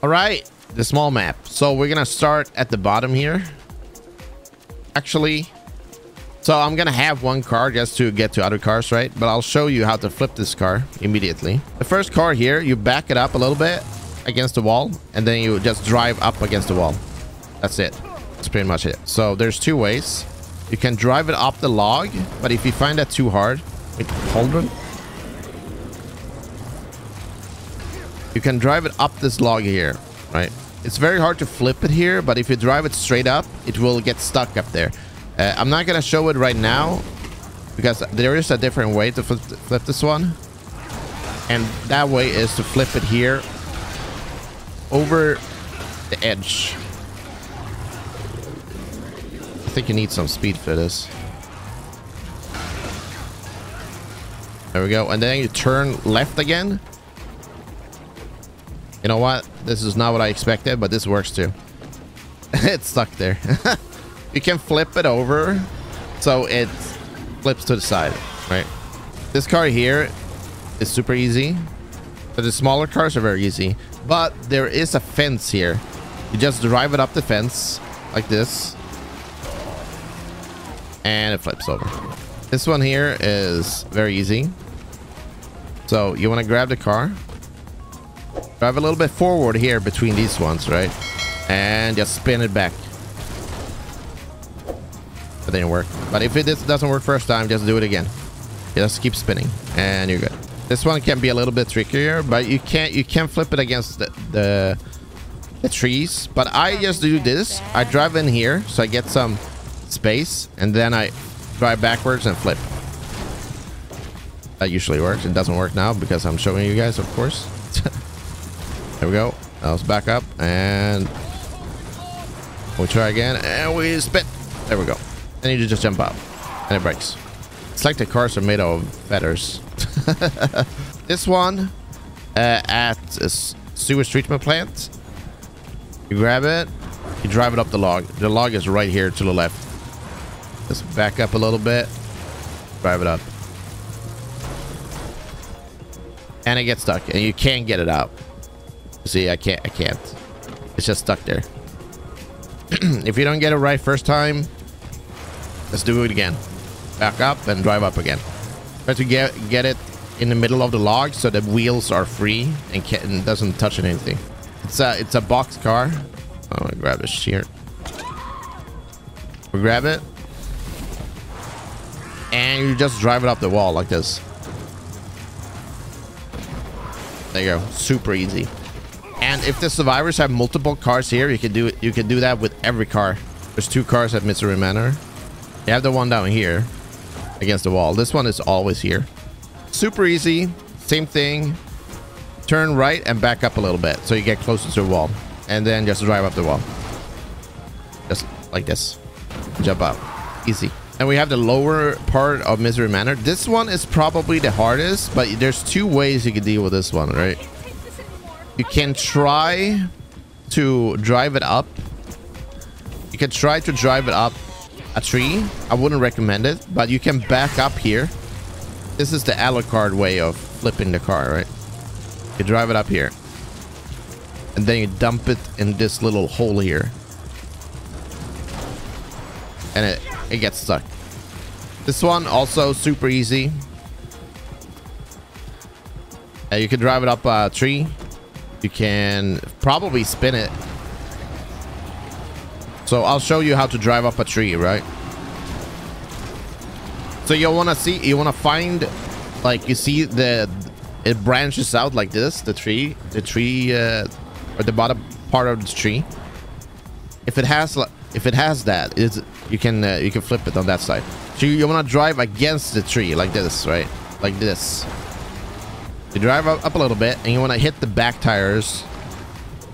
All right, the small map. So we're gonna start at the bottom here. Actually, so I'm gonna have one car just to get to other cars, right? But I'll show you how to flip this car immediately. The first car here, you back it up a little bit against the wall, and then you just drive up against the wall. That's it. That's pretty much it. So there's two ways. You can drive it up the log, but if you find that too hard, wait, hold on. You can drive it up this log here, right? It's very hard to flip it here, but if you drive it straight up, it will get stuck up there. I'm not gonna show it right now because there is a different way to flip this one, and that way is to flip it here over the edge. I think you need some speed for this. There we go. And then you turn left again. You know what? This is not what I expected, but this works too. It's stuck there. You can flip it over so it flips to the side, right? This car here is super easy. But the smaller cars are very easy. But there is a fence here. You just drive it up the fence like this. And it flips over. This one here is very easy. So you want to grab the car, drive a little bit forward here between these ones, right? And just spin it back. That didn't work. But if it doesn't work first time, just do it again. Just keep spinning and you're good. This one can be a little bit trickier, but you can flip it against the trees. But I just do this. I drive in here so I get some space, and then I drive backwards and flip. That usually works. It doesn't work now because I'm showing you guys, of course. There we go. Now let's back up and we try again and we spin. There we go. And you just jump out and it breaks. It's like the cars are made of feathers. This one at a sewage treatment plant. You grab it, you drive it up the log. The log is right here to the left. Let's back up a little bit, drive it up, and it gets stuck and you can't get it out. See, I can't. It's just stuck there. If you don't get it right first time, let's do it again. Back up and drive up again. Try to get it in the middle of the log so the wheels are free and doesn't touch anything. It's a box car. I'm gonna grab this here. We grab it. And you just drive it up the wall like this. There you go. Super easy. And if the survivors have multiple cars here, you can do it. You can do that with every car. There's two cars at Misery Manor. You have the one down here against the wall. This one is always here. Super easy. Same thing. Turn right and back up a little bit so you get closer to the wall. And then just drive up the wall. Just like this. Jump up. Easy. And we have the lower part of Misery Manor. This one is probably the hardest, but there's two ways you can deal with this one, right? You can try to drive it up. You can try to drive it up a tree. I wouldn't recommend it, but you can back up here. This is the Alucard way of flipping the car, right? You drive it up here. And then you dump it in this little hole here. And it gets stuck. This one also super easy. You can drive it up a tree. You can probably spin it. So I'll show you how to drive up a tree, right? So you want to find, like, you see it branches out like this, the tree or the bottom part of the tree. If it has that, you can flip it on that side. So you want to drive against the tree like this, right? Like this. You drive up a little bit and you want to hit the back tires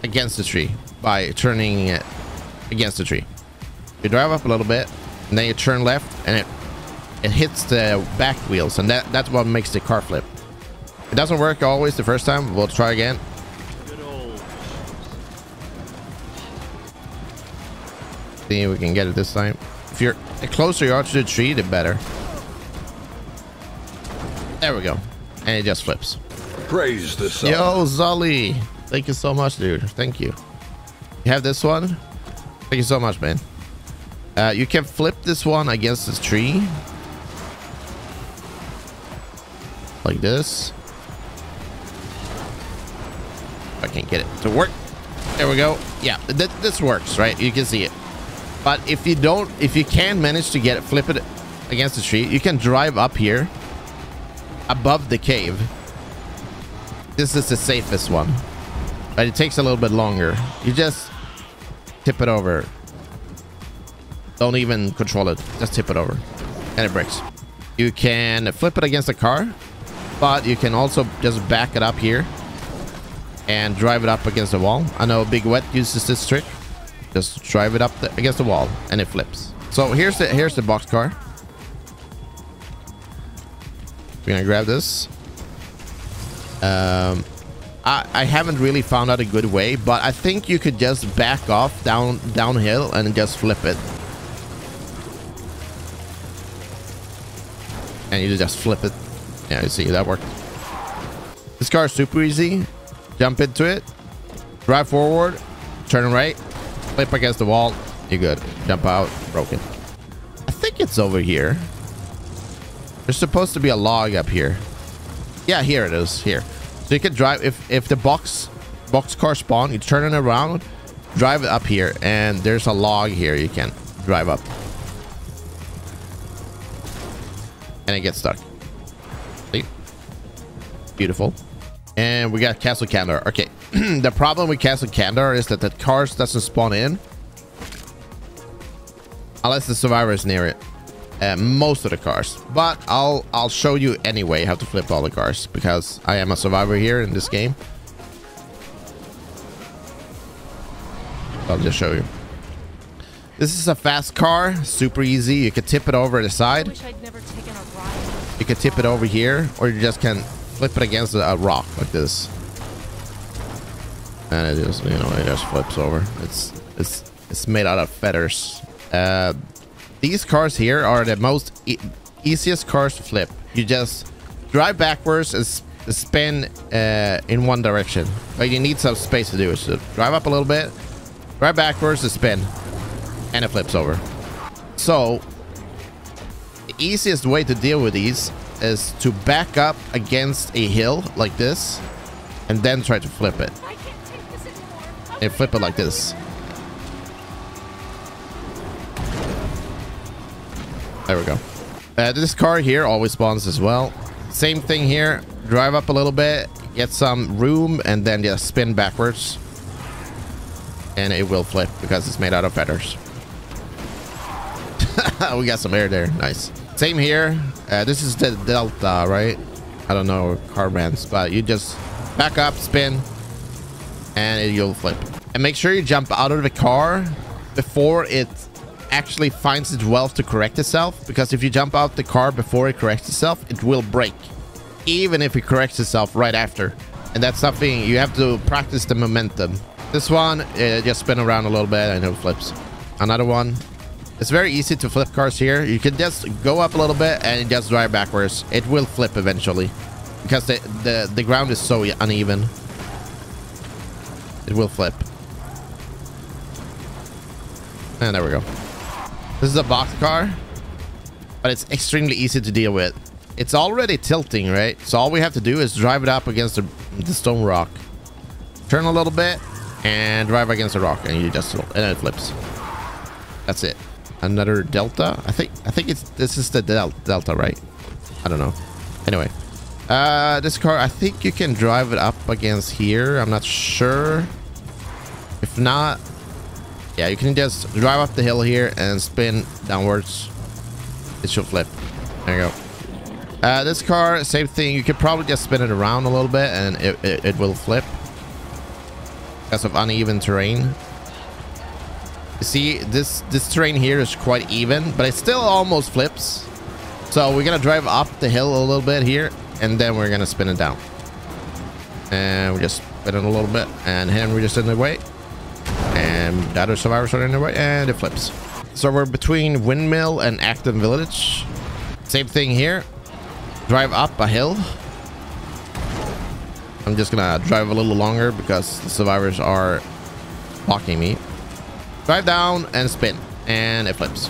against the tree by turning it against the tree. You drive up a little bit and then you turn left and it hits the back wheels, and that's what makes the car flip. It doesn't work always the first time. We'll try again. See if we can get it this time. The closer you are to the tree, the better. There we go. And it just flips. Praise the sun. Yo, Zully. Thank you so much, dude. Thank you. You have this one. Thank you so much, man. You can flip this one against this tree. Like this. I can't get it to work. There we go. Yeah, this works, right? You can see it. But if you can't manage to get it, flip it against the tree, you can drive up here above the cave. This is the safest one, but it takes a little bit longer. You just tip it over. Don't even control it, just tip it over and it breaks. You can flip it against the car, but you can also just back it up here and drive it up against the wall. I know Big Wet uses this trick. Just drive it up against the wall and it flips. So here's the boxcar. We're gonna grab this. I haven't really found out a good way, but I think you could just back off downhill and just flip it. And you just flip it. Yeah, you see, that worked. This car is super easy. Jump into it, drive forward, turn right, flip against the wall, you're good. Jump out, broken. I think it's over here. There's supposed to be a log up here. Yeah, here it is, here. So you can drive, if the box car spawn, you turn it around, drive it up here, and there's a log here you can drive up. And it gets stuck. See? Beautiful. And we got Castle Kandar. Okay. The problem with Castle Kandar is that the cars doesn't spawn in unless the survivor is near it. Most of the cars, but I'll show you anyway how to flip all the cars because I am a survivor here in this game. I'll just show you. This is a fast car, super easy. You can tip it over the side. Wish I'd never taken a ride. You can tip it over here, or you just can flip it against a rock like this, and it just, you know, it just flips over. It's made out of feathers. These cars here are the most easiest cars to flip. You just drive backwards and spin in one direction, but you need some space to do it. So drive up a little bit, drive backwards and spin, and it flips over. So the easiest way to deal with these is to back up against a hill like this and then try to flip it. I can't take this anymore. And flip it like this. There we go. This car here always spawns as well. Same thing here. Drive up a little bit, get some room, and then just spin backwards. And it will flip because it's made out of feathers. We got some air there. Nice. Same here. This is the Delta, right? I don't know car brands, but you just back up, spin, and you'll flip. And make sure you jump out of the car before it actually finds its wealth to correct itself, because if you jump out the car before it corrects itself, it will break, even if it corrects itself right after. And that's something you have to practice the momentum. This one, just spin around a little bit and it flips. Another one. It's very easy to flip cars here. You can just go up a little bit and just drive backwards. It will flip eventually because the ground is so uneven. It will flip. And there we go. This is a box car, but it's extremely easy to deal with. It's already tilting, right? So all we have to do is drive it up against the stone rock. Turn a little bit and drive against the rock, and you just, and it flips. That's it. Another Delta. I think this is the Delta, right? I don't know. Anyway, this car, I think you can drive it up against here. I'm not sure. If not, yeah, you can just drive up the hill here and spin downwards. It should flip. There you go. This car, same thing. You could probably just spin it around a little bit and it will flip because of uneven terrain. You see, this terrain here is quite even, but it still almost flips. So we're gonna drive up the hill a little bit here, and then we're gonna spin it down. And we just spin it a little bit, and Henry just in the way, and the other survivors are in the way, and it flips. So we're between Windmill and Acton Village. Same thing here. Drive up a hill. I'm just gonna drive a little longer because the survivors are blocking me. Drive down and spin, and it flips.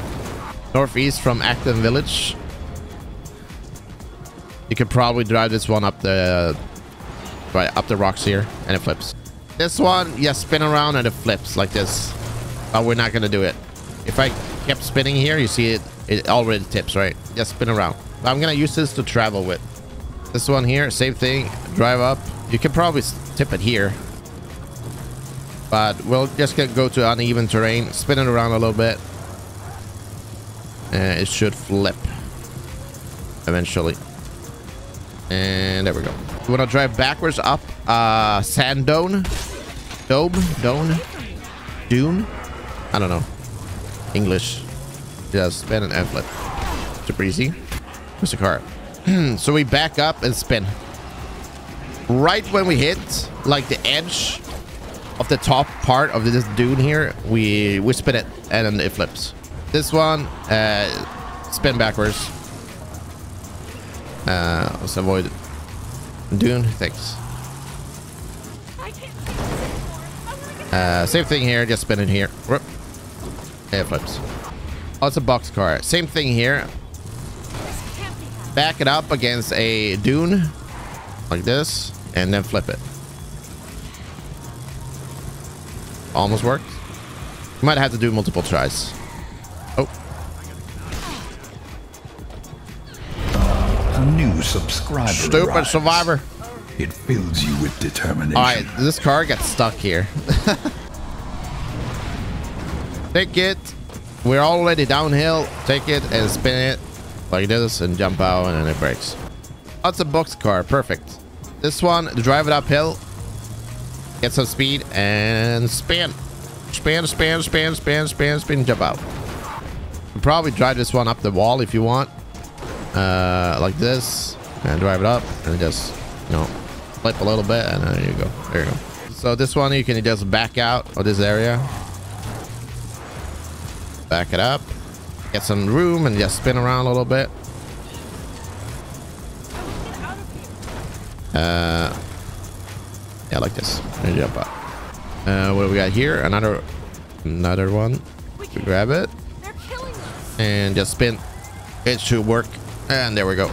Northeast from Acton Village. You could probably drive this one up the rocks here, and it flips. This one, yeah, spin around and it flips like this. But we're not gonna do it. If I kept spinning here, you see it already tips, right? Just spin around. But I'm gonna use this to travel with. This one here, same thing. Drive up. You can probably tip it here. But we'll just go to uneven terrain, spin it around a little bit. And it should flip eventually. And there we go. We want to drive backwards up Sand Dune. Dune? I don't know. English. Just spin and flip. Super easy. Where's the car? So we back up and spin. Right when we hit like the edge of the top part of this dune here, we spin it and then it flips. This one, spin backwards. Let's avoid it. Dune, thanks. Same thing here, just spin it here. Whoop. And it flips. Oh, it's a box car. Same thing here. Back it up against a dune like this and then flip it. Almost worked. You might have to do multiple tries. Oh. A new subscriber. Stupid arrives. survivor. It fills you with determination. Alright, this car gets stuck here. Take it. We're already downhill. Take it and spin it like this and jump out and then it breaks. That's a box car. Perfect. This one, drive it uphill. Get some speed and spin. Spin, jump out. You probably drive this one up the wall if you want. Like this. And drive it up and just, you know, flip a little bit and there you go. There you go. So this one you can just back out of this area. Back it up. Get some room and just spin around a little bit. Yeah, like this. And jump up. What do we got here? Another one. We grab it and just spin. It should work. And there we go.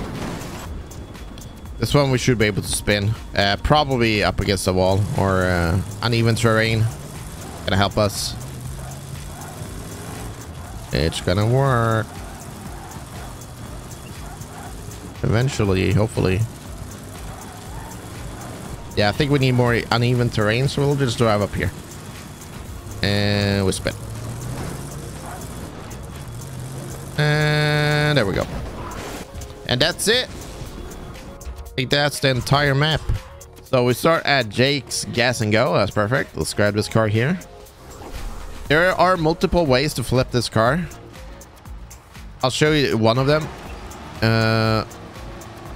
This one we should be able to spin. Probably up against the wall or uneven terrain. Gonna help us. It's gonna work. Eventually, hopefully. Yeah, I think we need more uneven terrain, so we'll just drive up here. And we spin. And there we go. And that's it. I think that's the entire map. So we start at Jake's Gas and Go. That's perfect. Let's grab this car here. There are multiple ways to flip this car. I'll show you one of them.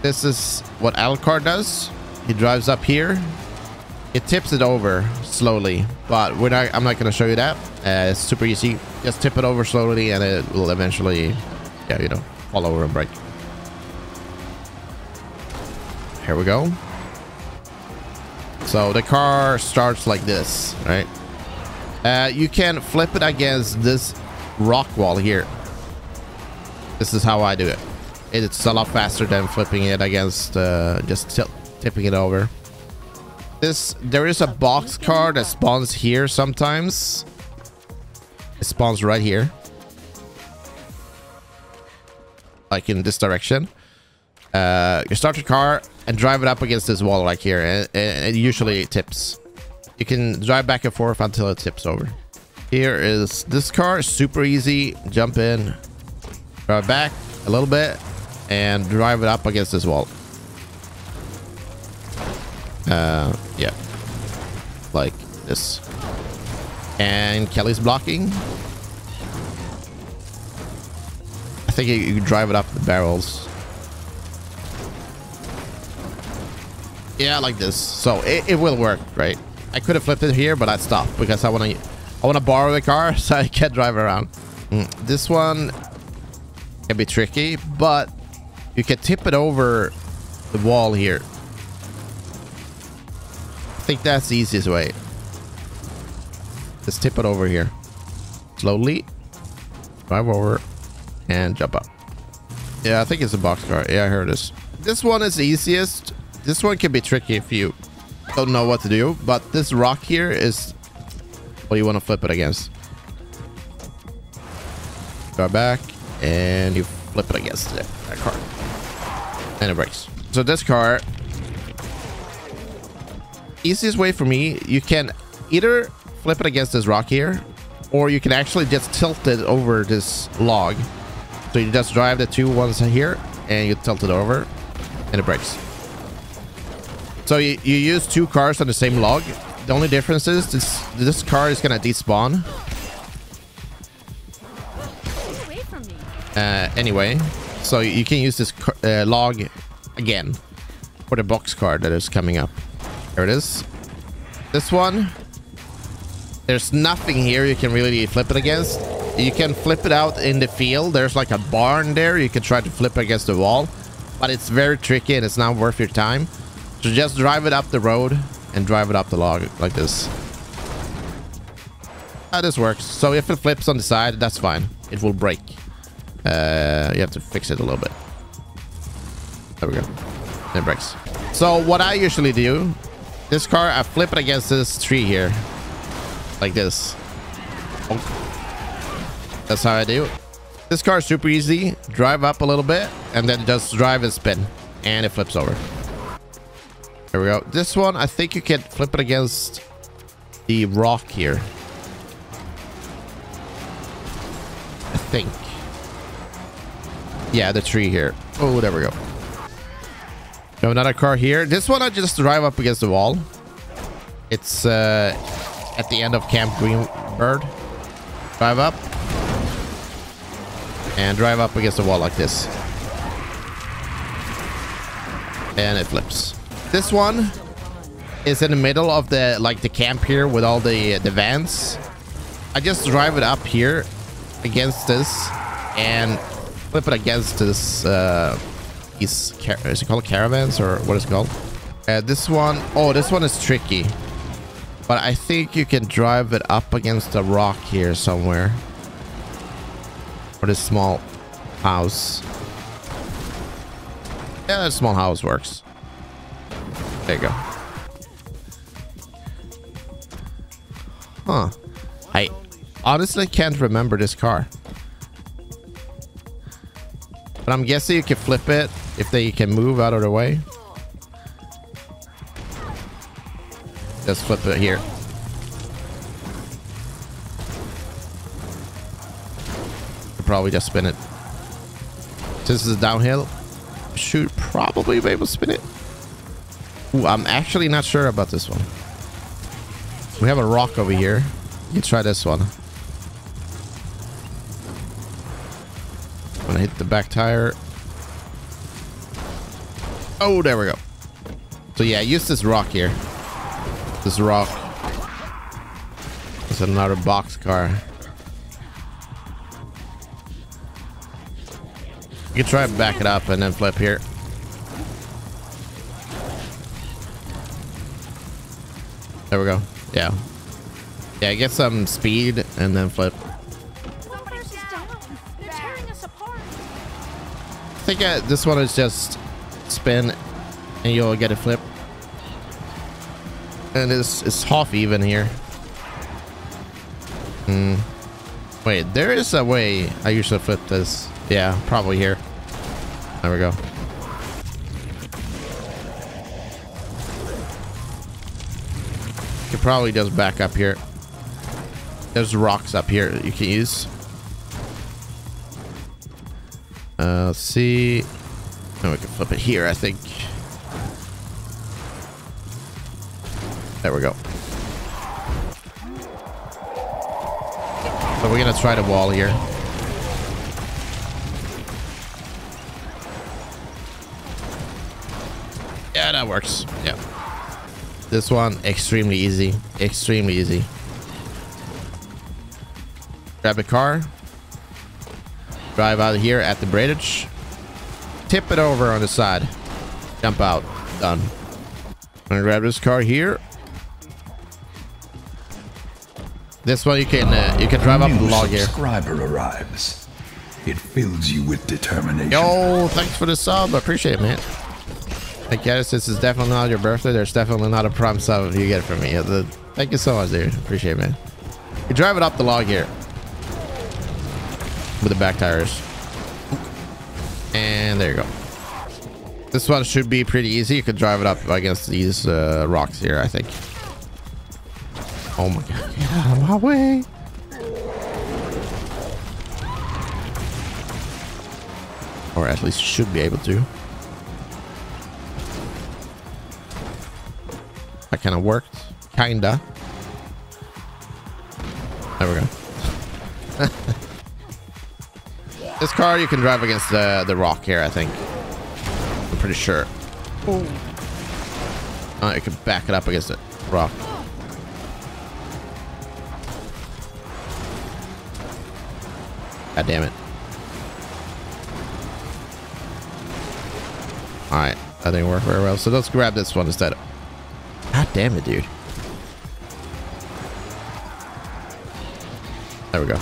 This is what Alucard does. He drives up here. It tips it over slowly, but I'm not going to show you that. It's super easy. Just tip it over slowly and it will eventually, yeah, you know, fall over and break. Here we go. So the car starts like this, right? You can flip it against this rock wall here. This is how I do it. It's a lot faster than flipping it against just tipping it over. There is a box car that spawns here sometimes. It spawns right here, like in this direction. You start your car and drive it up against this wall right here, and it usually tips. You can drive back and forth until it tips over. Here is this car. Super easy. Jump in, drive back a little bit, and drive it up against this wall. Yeah, like this. And Kelly's blocking. I think you can drive it up the barrels. Yeah, like this. So it will work, right? I could have flipped it here, but I stopped because I want to borrow the car so I can drive around. This one can be tricky, but you can tip it over the wall here. think that's the easiest way. Just tip it over here. Slowly. Drive over. And jump up. Yeah, I think it's a boxcar. Yeah, I heard this. This one is the easiest. This one can be tricky if you don't know what to do. But this rock here is what you want to flip it against. Go back. And you flip it against that car. And it breaks. So this car... Easiest way for me, you can either flip it against this rock here, or you can actually just tilt it over this log. So you just drive the two ones here and you tilt it over and it breaks. So you use two cars on the same log. The only difference is this car is gonna despawn. Get away from me. Anyway, so you can use this log again for the box car that is coming up. There it is. This one, there's nothing here you can really flip it against. You can flip it out in the field. There's like a barn there. You can try to flip it against the wall, but it's very tricky and it's not worth your time. So just drive it up the road and drive it up the log like this. This works. So if it flips on the side, that's fine. It will break. You have to fix it a little bit. There we go. It breaks. So what I usually do, this car, I flip it against this tree here. Like this. That's how I do it. This car is super easy. Drive up a little bit and then just drive and spin. And it flips over. There we go. This one, I think you can flip it against the rock here. I think. Yeah, the tree here. Oh, there we go. We have another car here. This one I just drive up against the wall. It's at the end of Camp Greenbird. Drive up. And drive up against the wall like this. And it flips. This one is in the middle of the the camp here with all the vans. I just drive it up here against this and flip it against this is it called caravans or what is it called? This one, oh, this one is tricky, but I think you can drive it up against a rock here somewhere, or this small house. Yeah, that small house works. There you go. Huh. I honestly can't remember this car. But I'm guessing you can flip it if they can move out of the way. Just flip it here. Could probably just spin it. Since this is downhill, should probably be able to spin it. Ooh, I'm actually not sure about this one. We have a rock over here. You can try this one. I'm gonna hit the back tire. Oh, there we go. So yeah, use this rock here. This rock. It's another box car. You can try and back it up and then flip here. There we go. Yeah. Yeah, get some speed and then flip. Somebody's down. They're tearing us apart. I think this one is just spin and you'll get a flip. And it's half even here. Wait, there is a way I usually flip this. Yeah, probably here. There we go. You could probably just back up here. There's rocks up here that you can use. Let's see. Oh, we can flip it here, I think. There we go. So we're gonna try the wall here. Yeah, that works. Yeah. This one, extremely easy. Extremely easy. Grab a car. Drive out here at the bridge. Tip it over on the side. Jump out. Done. I'm gonna grab this car here. This one you can drive up the log here. Subscriber arrives. It fills you with determination. Yo, thanks for the sub. I appreciate it, man. I guess this is definitely not your birthday. There's definitely not a prime sub you get from me. Thank you so much, dude. Appreciate it, man. You drive it up the log here with the back tires. And there you go. This one should be pretty easy. You could drive it up against these rocks here, I think. Oh my god, get out of my way. Or at least should be able to. That kind of worked. Kinda. There we go. This car you can drive against the rock here, I think. I'm pretty sure. You can back it up against the rock. God damn it. Alright, that didn't work very well. So let's grab this one instead. God damn it, dude. There we go.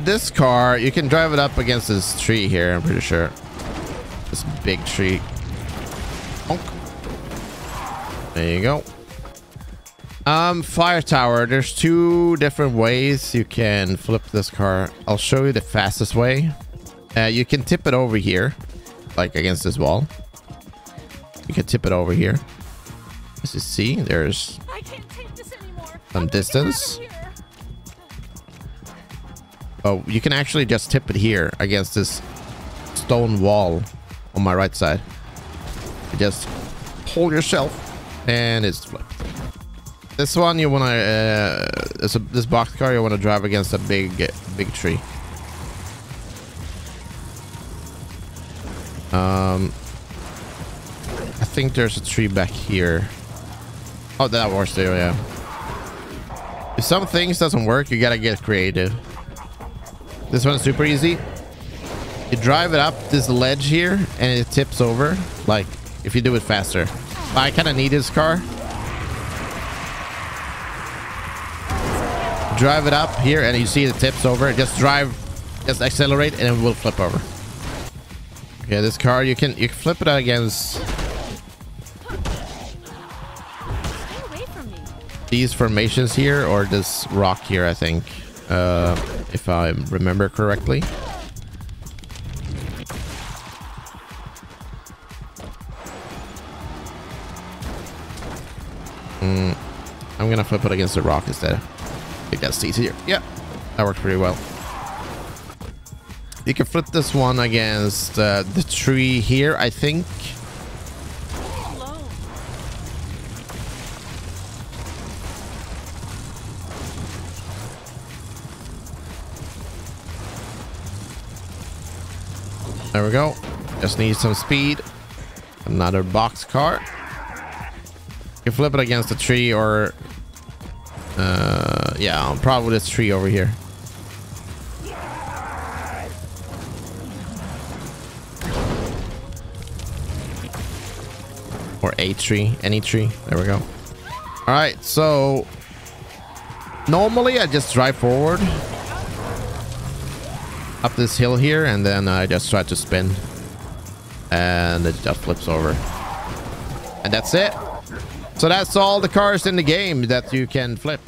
This car, you can drive it up against this tree here, I'm pretty sure. This big tree. Honk. There you go. Fire tower. There's two different ways you can flip this car. I'll show you the fastest way. You can tip it over here, like against this wall. You can tip it over here. As you see, there's some distance. Oh, you can actually just tip it here against this stone wall on my right side. You just hold yourself and it's flipped. This one you want to this box car you want to drive against a big tree. I think there's a tree back here. Oh, that works too, yeah. If some things doesn't work, you gotta get creative. This one's super easy. You drive it up this ledge here and it tips over, like if you do it faster. But I kind of need this car. Drive it up here and you see it tips over. Just accelerate and it will flip over. Okay, this car you can flip it against these formations here or this rock here, I think, if I remember correctly. I'm gonna flip it against the rock instead. I think that's easier. Yeah, that works pretty well. You can flip this one against the tree here, I think. There we go. Just need some speed. Another box car. You flip it against the tree or yeah, probably this tree over here. Or a tree, any tree. There we go. All right, so normally I just drive forward up this hill here and then I just try to spin and it just flips over. And that's it. So that's all the cars in the game that you can flip.